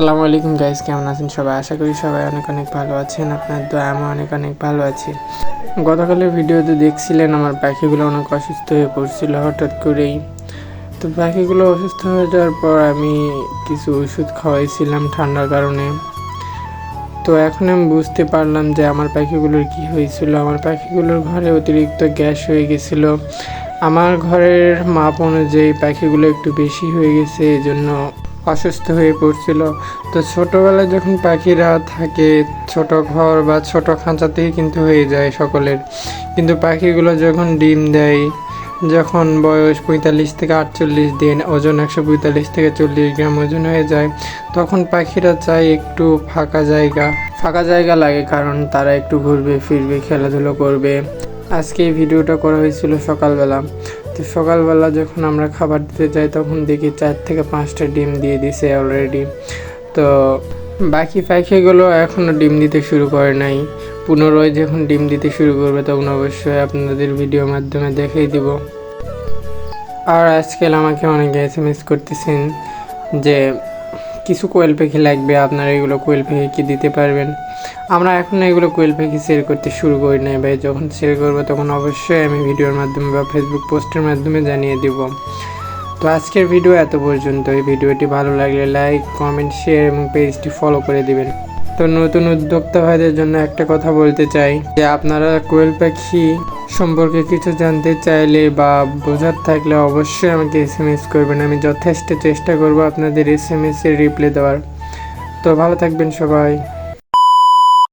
আসসালামু আলাইকুম গাইস, কেমন আছেন সবাই? আশা করি সবাই অনেক অনেক ভালো আছেন। আপনার দোয়া আমি অনেক অনেক ভালো আছি। গতকালের ভিডিওতে দেখছিলেন আমার পাখিগুলো অনেক অসুস্থ হয়ে পড়ছিল হঠাৎ করেই। তো পাখিগুলো অসুস্থ হয়ে যাওয়ার পর আমি কিছু ওষুধ খাওয়াইছিলাম ঠান্ডার কারণে। তো এখন আমি বুঝতে পারলাম যে আমার পাখিগুলোর কি হয়েছিল। আমার পাখিগুলোর ঘরে অতিরিক্ত গ্যাস হয়ে গেছিলো। আমার ঘরের মাপ অনুযায়ী পাখিগুলো একটু বেশি হয়ে গেছে, এই জন্য অসুস্থ হয়ে পড়ছিল। তো ছোটোবেলায় যখন পাখিরা থাকে ছোট ঘর বা ছোট খাঁচাতেই কিন্তু হয়ে যায় সকলের, কিন্তু পাখিগুলো যখন ডিম দেয়, যখন বয়স 45 থেকে 48 দিন, ওজন 145 থেকে 40 গ্রাম ওজন হয়ে যায়, তখন পাখিরা চায় একটু ফাঁকা জায়গা লাগে, কারণ তারা একটু ঘুরবে ফিরবে, খেলাধুলো করবে। আজকে এই ভিডিওটা করা হয়েছিল সকালবেলা। তো সকালবেলা যখন আমরা খাবার দিতে যাই তখন দেখি 4 থেকে 5টা ডিম দিয়ে দিছে অলরেডি। তো বাকি পাখিগুলো এখনও ডিম দিতে শুরু করে নাই। পুনরায় যখন ডিম দিতে শুরু করবে তখন অবশ্যই আপনাদের ভিডিওর মাধ্যমে দেখিয়ে দিব। আর আজকাল আমাকে অনেকে SMS করতেছেন যে কিছু কোয়েল পাখি লাগবে, আপনারা এগুলো কোয়েল পাখি কি দিতে পারবেন? আমরা এখন এগুলো কোয়েল পাখি সেল করতে শুরু করি নাই ভাই। যখন সেল করবো তখন অবশ্যই আমি ভিডিওর মাধ্যমে বা ফেসবুক পোস্টের মাধ্যমে জানিয়ে দেব। তো আজকের ভিডিও এত পর্যন্ত। এই ভিডিওটি ভালো লাগলে লাইক, কমেন্ট, শেয়ার এবং পেজটি ফলো করে দিবেন। তো নতুন উদ্যোক্তা ভাইদের জন্য একটা কথা বলতে চাই যে আপনারা কোয়েল পাখি সম্পর্কে কিছু জানতে চাইলে বা বোঝার থাকলে অবশ্যই আমাকে SMS করবেন। আমি যথেষ্ট চেষ্টা করব আপনাদের SMS এর রিপ্লাই দেওয়ার। তো ভালো থাকবেন সবাই।